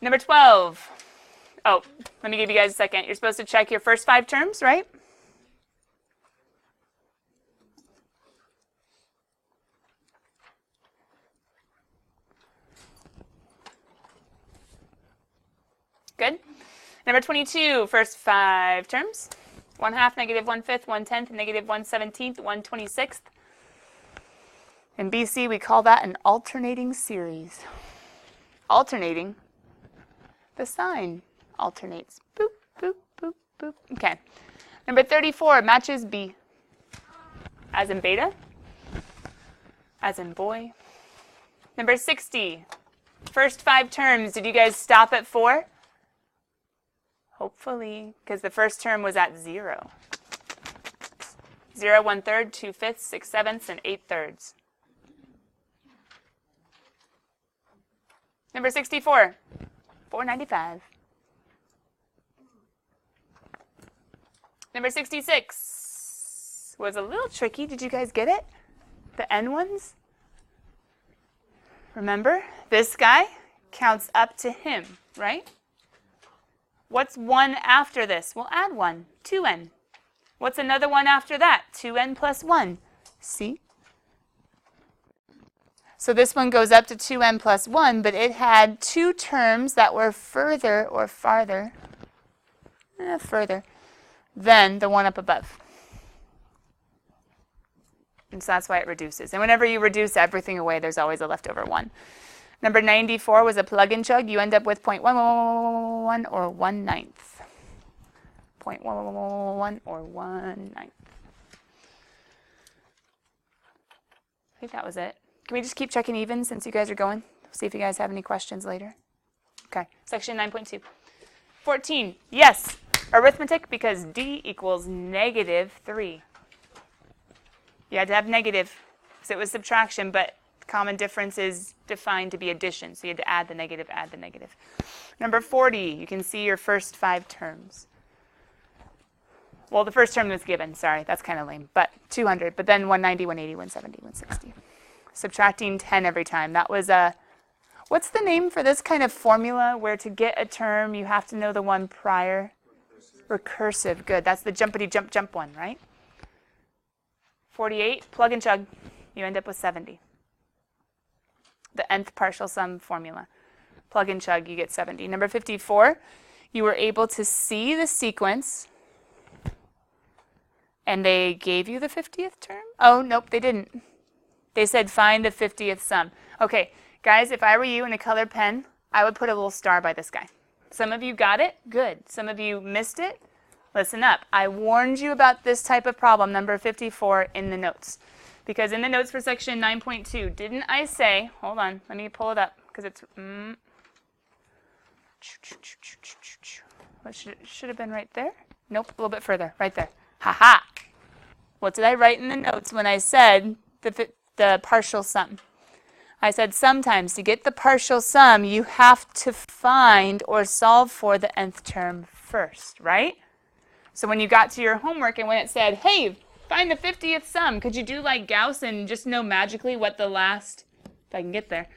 Number 12. Oh, let me give you guys a second. You're supposed to check your first 5 terms, right? Good. Number 22, first 5 terms. 1/2, -1/5, 1/10, -1/17, 1/26. In BC, we call that an alternating series. Alternating, the sign alternates. Boop, boop, boop, boop. Okay. Number 34, matches B. As in beta. As in boy. Number 60, first 5 terms. Did you guys stop at 4? Hopefully, because the first term was at 0. 0, 1/3, 2/5, 6/7, and 8/3. Number 64, 495. Number 66 was a little tricky. Did you guys get it? The N ones? Remember, this guy counts up to him, right? What's 1 after this? We'll add 1, 2n. What's another one after that? 2n plus 1. See? So this one goes up to 2n plus 1, but it had 2 terms that were further or farther, further than the one up above. And so that's why it reduces. And whenever you reduce everything away, there's always a leftover 1. Number 94 was a plug and chug. You end up with 0.111 or 1/9. 0.111 or 1/9. I think that was it. Can we just keep checking evens since you guys are going? See if you guys have any questions later. Okay, section 9.2. 14, yes, arithmetic because D equals -3. You had to have negative because it was subtraction, but common difference is defined to be addition, so you had to add the negative, add the negative. Number 40, you can see your first 5 terms. Well, the first term was given, sorry, that's kind of lame, but 200, but then 190, 180, 170, 160. Subtracting 10 every time. That was a, what's the name for this kind of formula where to get a term you have to know the one prior? Recursive, good. That's the jumpity jump jump one, right? 48, plug and chug. You end up with 70. The nth partial sum formula. Plug and chug, you get 70. Number 54, you were able to see the sequence and they gave you the 50th term? Oh, nope, they didn't. They said find the 50th sum. Okay, guys, if I were you in a colored pen, I would put a little star by this guy. Some of you got it, good. Some of you missed it, listen up. I warned you about this type of problem, number 54, in the notes. Because in the notes for section 9.2, didn't I say, hold on, let me pull it up, because it's, what should have been right there? Nope, a little bit further, right there. Ha-ha! What did I write in the notes when I said the partial sum? I said sometimes to get the partial sum, you have to find or solve for the nth term first, right? So when you got to your homework and when it said, hey, find the 50th sum, could you do like Gauss and just know magically what the last, if I can get there,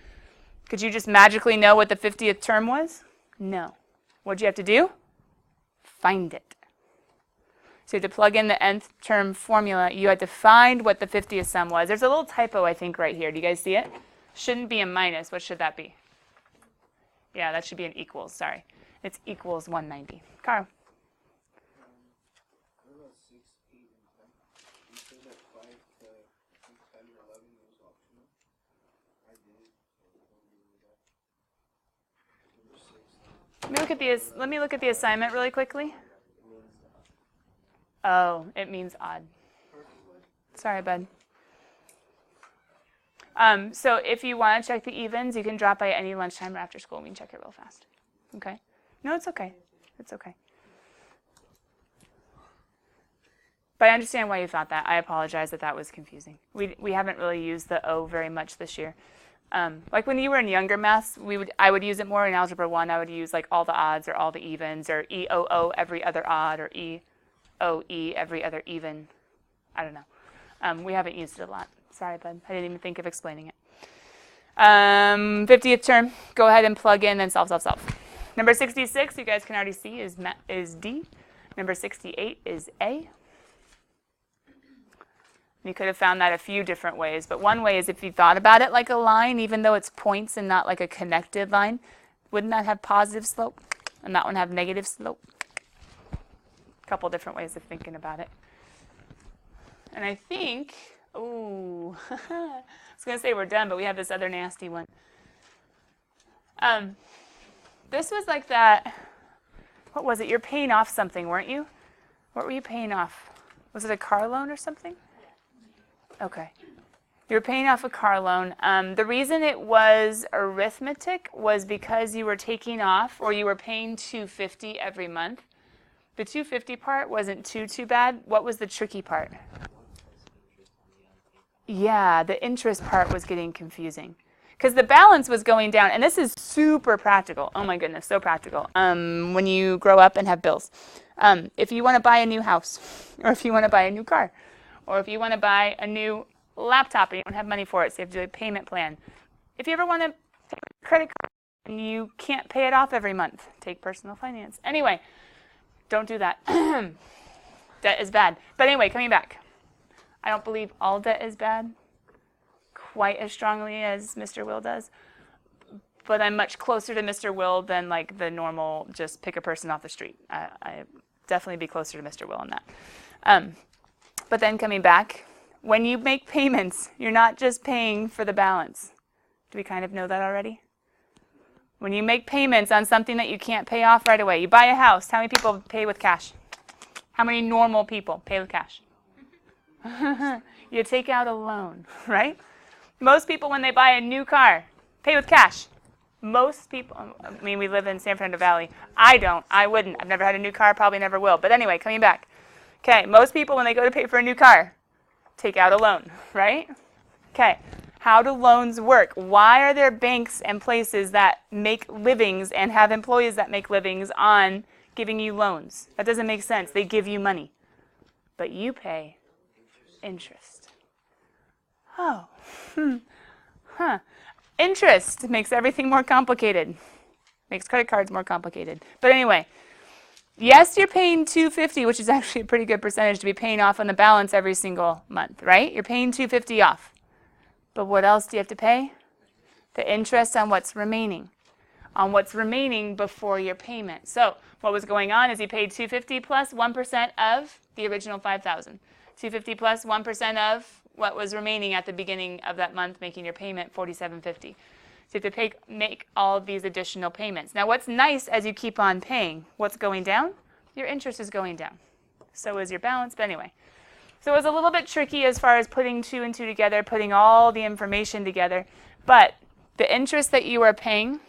could you just magically know what the 50th term was? No. What'd you have to do? Find it. So you had to plug in the nth term formula. You had to find what the 50th sum was. There's a little typo, I think, right here. Do you guys see it? Shouldn't be a minus. What should that be? Yeah, that should be an equals. Sorry. It's equals 190. Carl. Let me look at the assignment really quickly. Oh, it means odd. Sorry, bud. So if you want to check the evens, you can drop by any lunchtime or after school. We can check it real fast. Okay? No, it's okay. It's okay. But I understand why you thought that. I apologize that that was confusing. We haven't really used the O very much this year. Like when you were in younger maths, I would use it more. In Algebra 1, I would use like all the odds or all the evens or EOO every other odd or EOE every other even. I don't know. We haven't used it a lot. Sorry, bud. I didn't even think of explaining it. 50th term, go ahead and plug in and solve, solve, solve. Number 66, you guys can already see, is D. Number 68 is A. You could have found that a few different ways, but one way is if you thought about it like a line, even though it's points and not like a connected line, wouldn't that have positive slope and that one have negative slope? A couple different ways of thinking about it. And I think, ooh, I was going to say we're done, but we have this other nasty one. This was like that, what was it? You're paying off something, weren't you? What were you paying off? Was it a car loan or something? Okay. You were paying off a car loan. The reason it was arithmetic was because you were taking off, or you were paying $250 every month. The $250 part wasn't too bad. What was the tricky part? Yeah, the interest part was getting confusing. Because the balance was going down, and this is super practical. Oh my goodness, so practical. When you grow up and have bills. If you want to buy a new house, or if you want to buy a new car, or if you want to buy a new laptop and you don't have money for it, so you have to do a payment plan. If you ever want to take a credit card and you can't pay it off every month, take personal finance. Anyway, don't do that. Debt is bad. But anyway, coming back. I don't believe all debt is bad quite as strongly as Mr. Will does, but I'm much closer to Mr. Will than like the normal just pick a person off the street. I definitely be closer to Mr. Will on that. But then coming back, when you make payments, you're not just paying for the balance. Do we kind of know that already? When you make payments on something that you can't pay off right away, you buy a house, how many people pay with cash? How many normal people pay with cash? You take out a loan, right? Most people, when they buy a new car, pay with cash. Most people, I mean, we live in San Fernando Valley. I don't. I wouldn't. I've never had a new car, probably never will. But anyway, coming back. Okay, most people, when they go to pay for a new car, take out a loan, right? Okay, how do loans work? Why are there banks and places that make livings and have employees that make livings on giving you loans? That doesn't make sense. They give you money, but you pay interest. Oh, Interest makes everything more complicated. Makes credit cards more complicated. But anyway, yes, you're paying $250, which is actually a pretty good percentage to be paying off on the balance every single month, right? You're paying $250 off. But what else do you have to pay? The interest on what's remaining. On what's remaining before your payment. So what was going on is you paid $250 plus 1% of the original $5,000. $250 plus 1% of what was remaining at the beginning of that month, making your payment $47.50. So you have to make all of these additional payments. Now what's nice as you keep on paying, what's going down? Your interest is going down. So is your balance, but anyway. So it was a little bit tricky as far as putting two and two together, putting all the information together. But the interest that you are paying,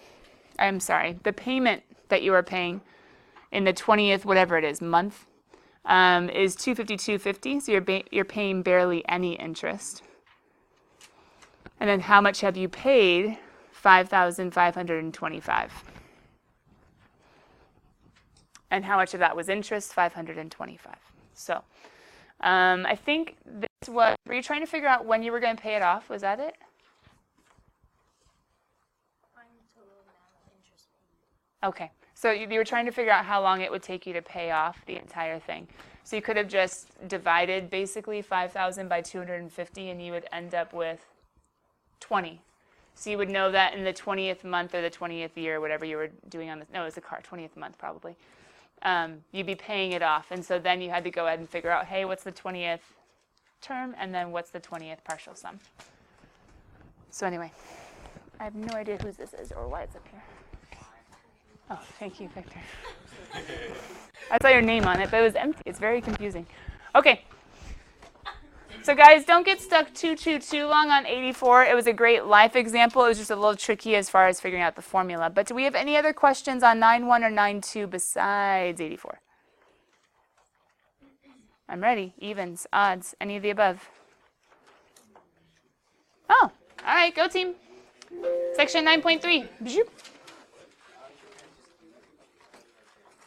the payment that you are paying in the 20th, whatever it is, month, is $252.50, so you're paying barely any interest. And then how much have you paid? $5,525. And how much of that was interest? $525. So I think this was, were you trying to figure out when you were going to pay it off? Was that it? Okay. So you were trying to figure out how long it would take you to pay off the entire thing. So you could have just divided basically 5,000 by 250 and you would end up with 20. So you would know that in the 20th month or the 20th year, whatever you were doing on this, no, it was the car, 20th month probably, you'd be paying it off. And so then you had to go ahead and figure out, hey, what's the 20th term and then what's the 20th partial sum? So anyway, I have no idea whose this is or why it's up here. Oh, thank you, Victor. I saw your name on it, but it was empty. It's very confusing. Okay. So guys, don't get stuck too long on 84. It was a great life example. It was just a little tricky as far as figuring out the formula. But do we have any other questions on 9.1 or 9.2 besides 84? I'm ready. Evens, odds, any of the above. Oh, all right, go team. Section 9.3.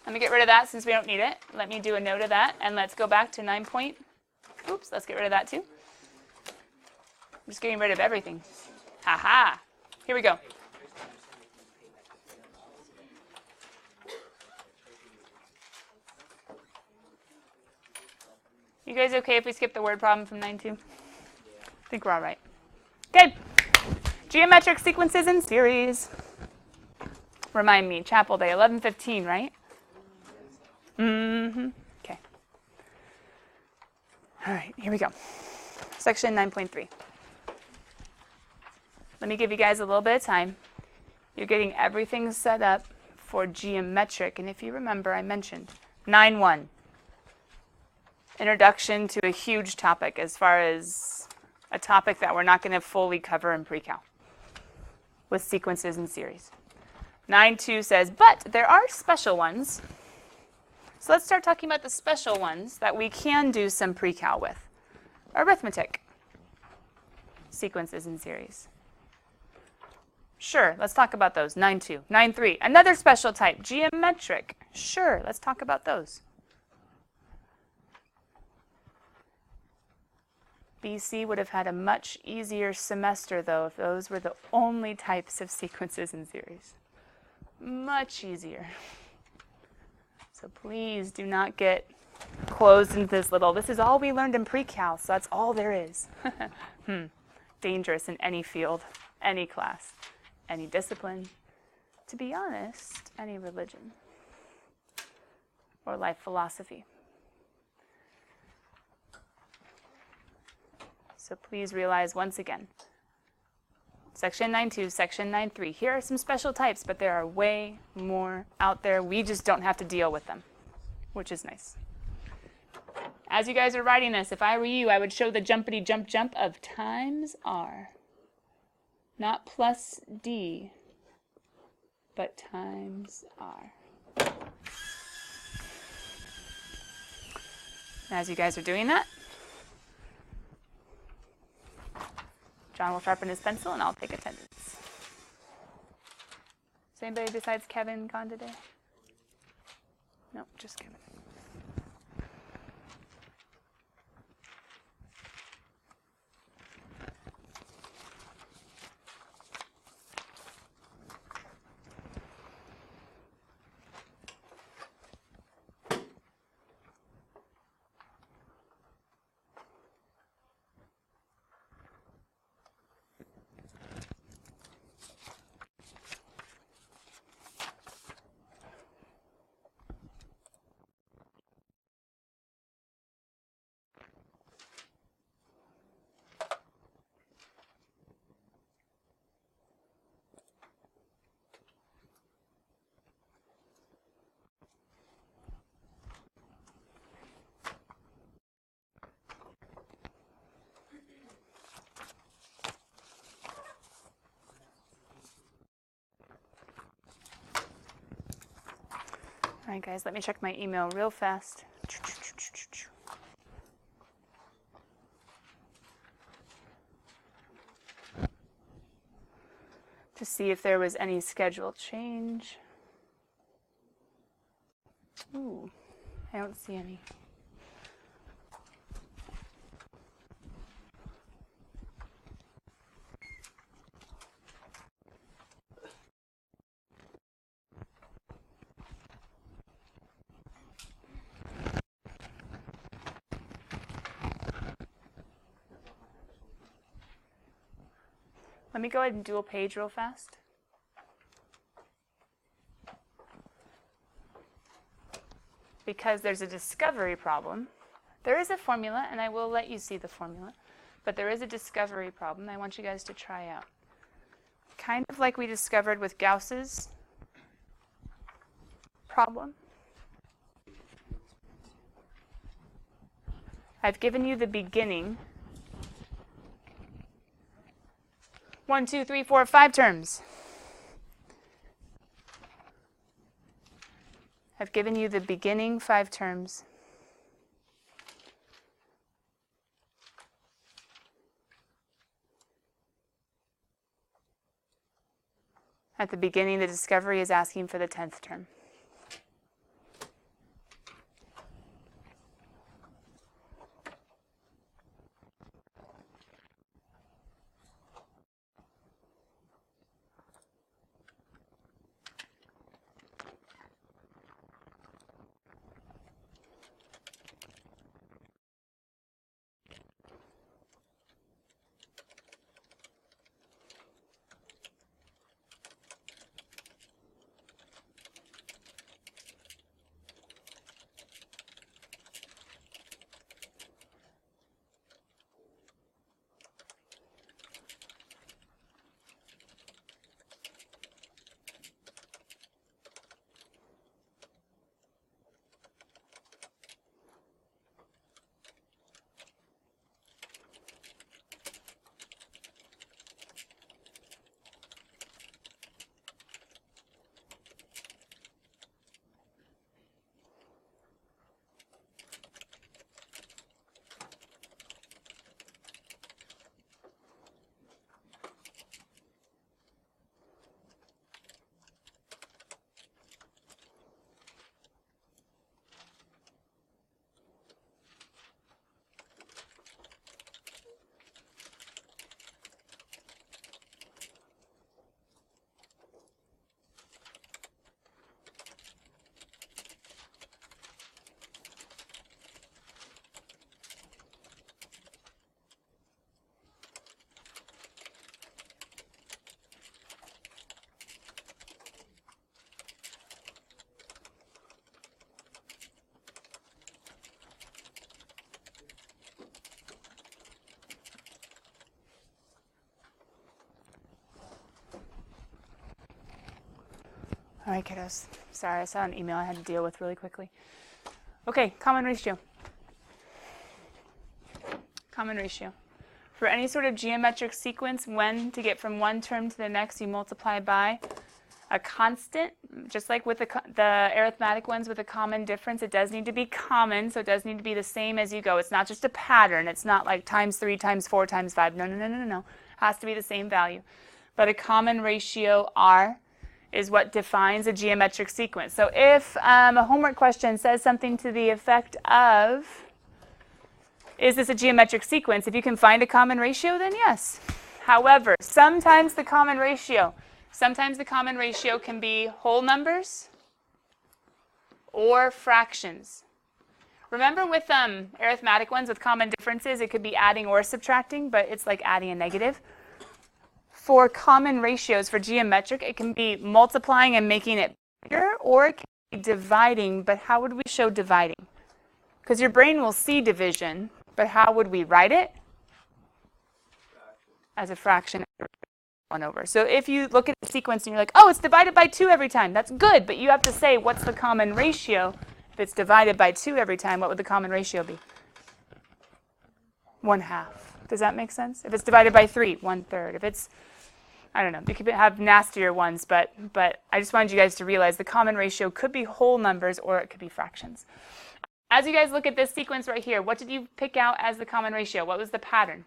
Let me get rid of that since we don't need it. Let me do a note of that, and let's go back to 9. Oops, let's get rid of that too. I'm just getting rid of everything. Ha-ha. Here we go. You guys okay if we skip the word problem from 9-2? I think we're all right. Good. Geometric sequences and series. Remind me, chapel day, 11:15, right? Mm-hmm. Okay. All right, here we go. Section 9.3. Let me give you guys a little bit of time. You're getting everything set up for geometric. And if you remember, I mentioned 9.1. Introduction to a huge topic as far as a topic that we're not going to fully cover in pre-cal with sequences and series. 9.2 says, but there are special ones. So let's start talking about the special ones that we can do some pre-cal with. Arithmetic, sequences and series. Sure, let's talk about those. 9.2, 9.3, another special type, geometric. Sure, let's talk about those. BC would have had a much easier semester, though, if those were the only types of sequences and series. Much easier. So please do not get closed into this little, this is all we learned in pre-cal, so that's all there is. Dangerous in any field, any class, any discipline. To be honest, any religion or life philosophy. So please realize once again, Section 9.2, Section 9.3. Here are some special types, but there are way more out there. We just don't have to deal with them, which is nice. As you guys are writing this, if I were you, I would show the jumpity jump jump of times R. Not plus D, but times R. As you guys are doing that, John will sharpen his pencil and I'll take attendance. Is anybody besides Kevin gone today? No, just Kevin. All right, guys, let me check my email real fast. To see if there was any schedule change. Ooh, I don't see any. Let me go ahead and dual page real fast. Because there's a discovery problem. There is a formula, and I will let you see the formula, but there is a discovery problem I want you guys to try out. Kind of like we discovered with Gauss's problem. I've given you the beginning. 1, 2, 3, 4, 5 terms. I've given you the beginning 5 terms. At the beginning, the discovery is asking for the 10th term. All right, kiddos. Sorry, I saw an email I had to deal with really quickly. Okay, common ratio. Common ratio. For any sort of geometric sequence, when to get from one term to the next, you multiply by a constant, just like with the arithmetic ones with a common difference. It does need to be common, so it does need to be the same as you go. It's not just a pattern. It's not like times 3 times 4 times 5. No, no, no, no, no. It has to be the same value. But a common ratio, R, is what defines a geometric sequence. So if a homework question says something to the effect of, is this a geometric sequence? If you can find a common ratio, then yes. However, sometimes the common ratio can be whole numbers or fractions. Remember with arithmetic ones with common differences, it could be adding or subtracting, but it's like adding a negative. For common ratios, for geometric, it can be multiplying and making it bigger, or it can be dividing, but how would we show dividing? Because your brain will see division, but how would we write it? As a fraction, 1 over. So if you look at the sequence and you're like, oh, it's divided by 2 every time, that's good, but you have to say, what's the common ratio? If it's divided by 2 every time, what would the common ratio be? 1/2. Does that make sense? If it's divided by 3, 1/3. If it's, I don't know, you could have nastier ones, but I just wanted you guys to realize the common ratio could be whole numbers or it could be fractions. As you guys look at this sequence right here, what did you pick out as the common ratio? What was the pattern?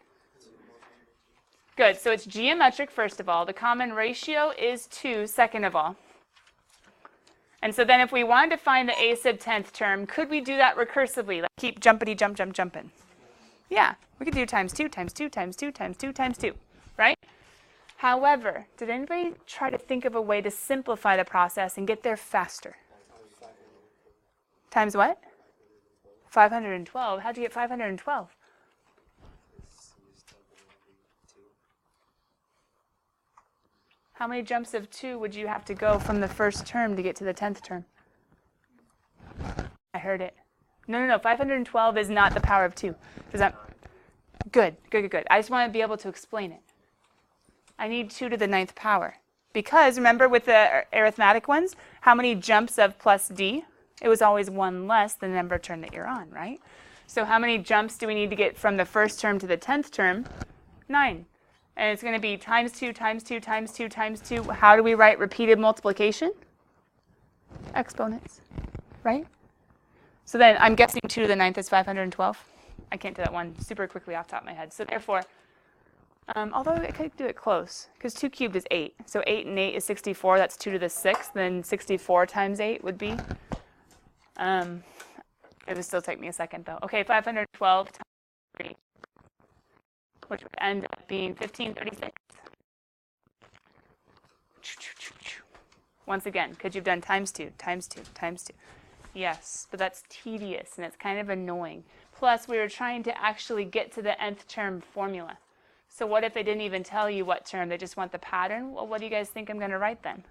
Good, so it's geometric, first of all. The common ratio is 2, second of all. And so then if we wanted to find the a sub 10th term, could we do that recursively? Like keep jumpity jump jump jumping. Yeah, we could do times 2 times 2 times 2 times 2 times 2, right? However, did anybody try to think of a way to simplify the process and get there faster? Times what? 512. How'd you get 512? How many jumps of 2 would you have to go from the first term to get to the 10th term? I heard it. No. 512 is not the power of 2. Does that? Good. I just want to be able to explain it. I need 2 to the 9th power. Because, remember with the arithmetic ones, how many jumps of plus d? It was always 1 less than the number of term that you're on, right? So how many jumps do we need to get from the first term to the 10th term? 9. And it's going to be times 2 times 2 times 2 times 2. How do we write repeated multiplication? Exponents, right? So then I'm guessing 2 to the 9th is 512. I can't do that one super quickly off the top of my head. So therefore, although I could do it close, because 2 cubed is 8. So 8 and 8 is 64. That's 2 to the 6th. Then 64 times 8 would be, it would still take me a second though. Okay, 512 times 3, which would end up being 1536. Once again, could you have done times 2, times 2, times 2? Yes, but that's tedious and it's kind of annoying. Plus, we were trying to actually get to the nth term formula. So what if they didn't even tell you what term? They just want the pattern? Well, what do you guys think I'm going to write then?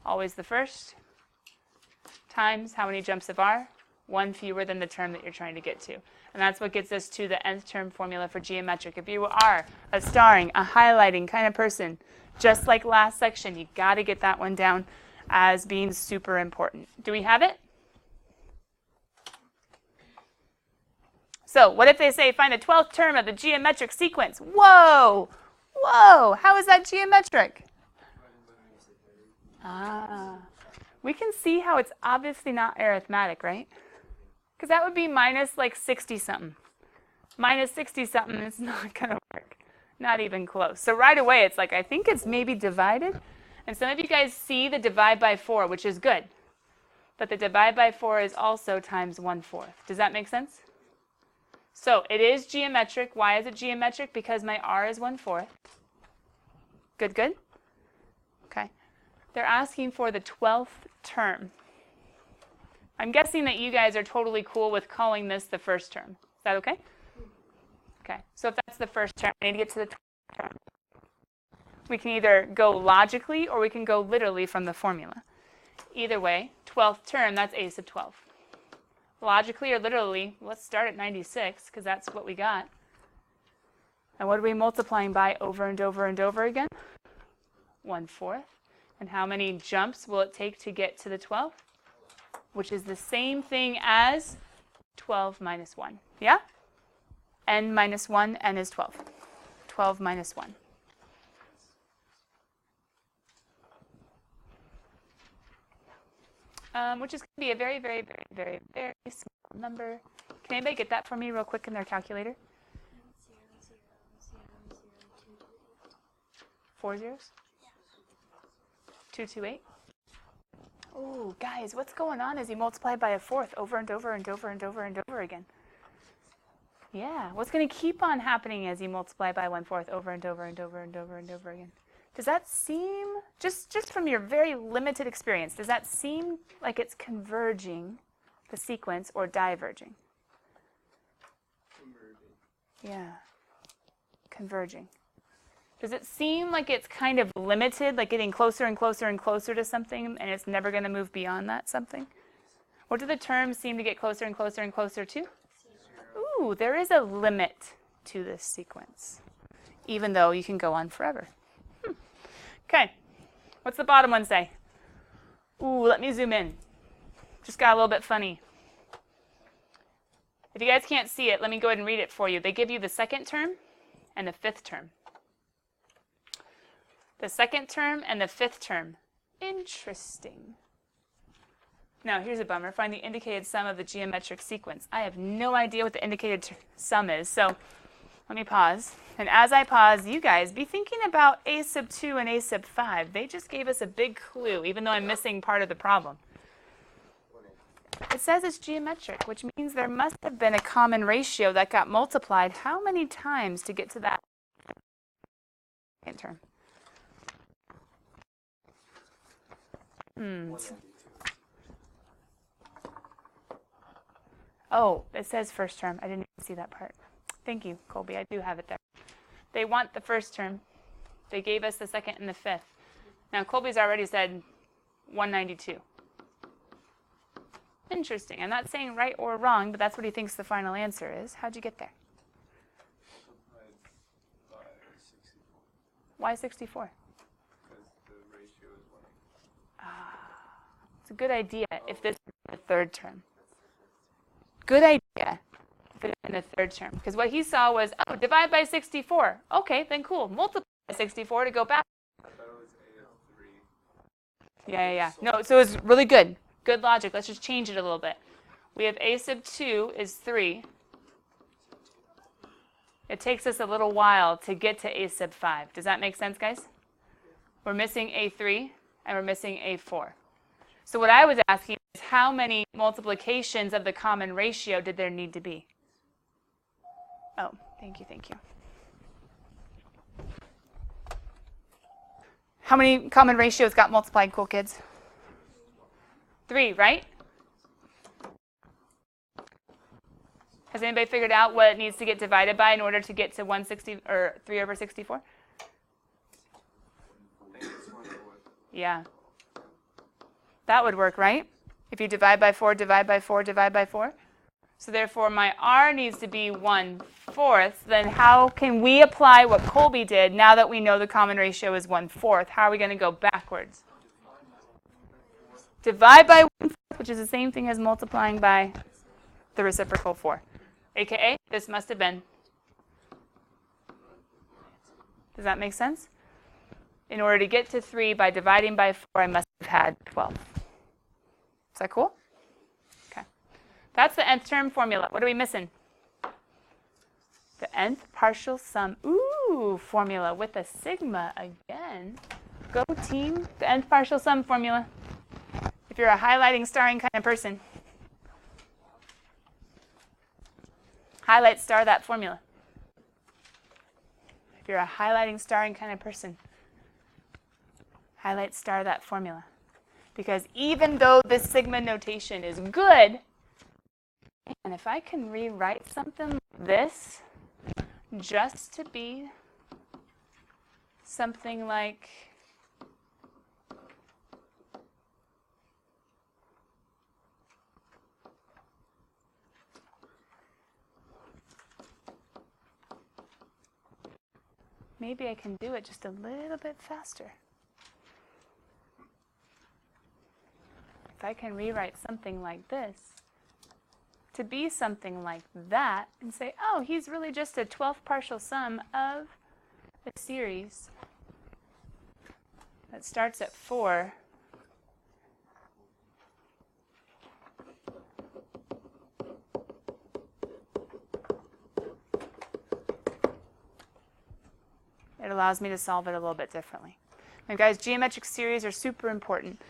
Always the first times how many jumps of r? 1 fewer than the term that you're trying to get to. And that's what gets us to the nth term formula for geometric. If you are a starring, a highlighting kind of person, just like last section, you got to get that one down as being super important. Do we have it? So what if they say find the 12th term of the geometric sequence? Whoa! How is that geometric? We can see how it's obviously not arithmetic, right? Because that would be minus like 60-something. Minus 60-something is not going to work. Not even close. So right away it's like, I think it's maybe divided. And some of you guys see the divide by 4, which is good. But the divide by 4 is also times 1/4. Does that make sense? So it is geometric. Why is it geometric? Because my r is 1/4. Good? Okay. They're asking for the 12th term. I'm guessing that you guys are totally cool with calling this the first term. Is that okay? Okay. So if that's the first term, I need to get to the 12th term. We can either go logically or we can go literally from the formula. Either way, 12th term, that's a sub 12. Logically or literally, let's start at 96 because that's what we got. And what are we multiplying by over and over and over again? 1/4. And how many jumps will it take to get to the 12? Which is the same thing as 12 minus 1. Yeah? N minus 1, n is 12. 12 minus 1. Which is going to be a very, very, very, very, very small number. Can anybody get that for me real quick in their calculator? 4 zeros? 228? Oh, guys, what's going on as you multiply by a fourth over and over and over and over and over again? Yeah, what's going to keep on happening as you multiply by 1/4 over and over and over and over and over again? Does that seem, just from your very limited experience, does that seem like it's converging, the sequence, or diverging? Converging. Yeah, converging. Does it seem like it's kind of limited, like getting closer and closer and closer to something, and it's never going to move beyond that something? What do the terms seem to get closer and closer and closer to? Ooh, there is a limit to this sequence, even though you can go on forever. Okay, what's the bottom one say? Ooh, let me zoom in. Just got a little bit funny. If you guys can't see it, let me go ahead and read it for you. They give you the second term and the fifth term. The second term and the fifth term. Interesting. Now, here's a bummer. Find the indicated sum of the geometric sequence. I have no idea what the indicated sum is, so let me pause. And as I pause, you guys be thinking about a sub 2 and a sub 5. They just gave us a big clue, even though I'm missing part of the problem. It says it's geometric, which means there must have been a common ratio that got multiplied how many times to get to that second term? Oh, it says first term. I didn't even see that part. Thank you, Colby. I do have it there. They want the first term. They gave us the second and the fifth. Now, Colby's already said 192. Interesting. I'm not saying right or wrong, but that's what he thinks the final answer is. How'd you get there? Why 64? Because the ratio is 1. It's a good idea if this is the third term. Good idea if it's in the third term. Because what he saw was, oh, divide by 64. Okay, then cool. Multiply by 64 to go back. I thought it was A of 3. Yeah. No, so it's really good. Good logic. Let's just change it a little bit. We have a sub 2 is 3. It takes us a little while to get to a sub 5. Does that make sense, guys? We're missing a3 and we're missing a4. So what I was asking is how many multiplications of the common ratio did there need to be? Oh, thank you. How many common ratios got multiplied, cool kids? 3, right? Has anybody figured out what it needs to get divided by in order to get to 160 or 3 over 64? Yeah. That would work, right? If you divide by 4, divide by 4, divide by 4. So therefore, my R needs to be 1/4. Then how can we apply what Colby did now that we know the common ratio is 1/4? How are we going to go backwards? Divide by 1/4, which is the same thing as multiplying by the reciprocal 4. AKA, this must have been. Does that make sense? In order to get to 3 by dividing by 4, I must have had 12. Is that cool? Okay. That's the nth term formula. What are we missing? The nth partial sum. Ooh, formula with a sigma again. Go team. The nth partial sum formula. If you're a highlighting, starring kind of person. Highlight, star that formula. If you're a highlighting, starring kind of person. Highlight, star that formula. Because even though this sigma notation is good, and if I can rewrite something like this just to be something like maybe I can do it just a little bit faster. if I can rewrite something like this to be something like that and say, oh, he's really just a 12th partial sum of a series that starts at 4. It allows me to solve it a little bit differently. And guys, geometric series are super important.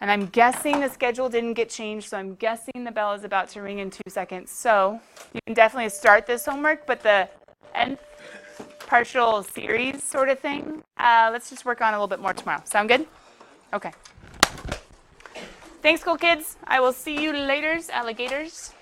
And I'm guessing the schedule didn't get changed, so I'm guessing the bell is about to ring in 2 seconds. So you can definitely start this homework, but the nth partial series sort of thing, let's just work on a little bit more tomorrow. Sound good? Okay. Thanks, cool kids. I will see you later, alligators.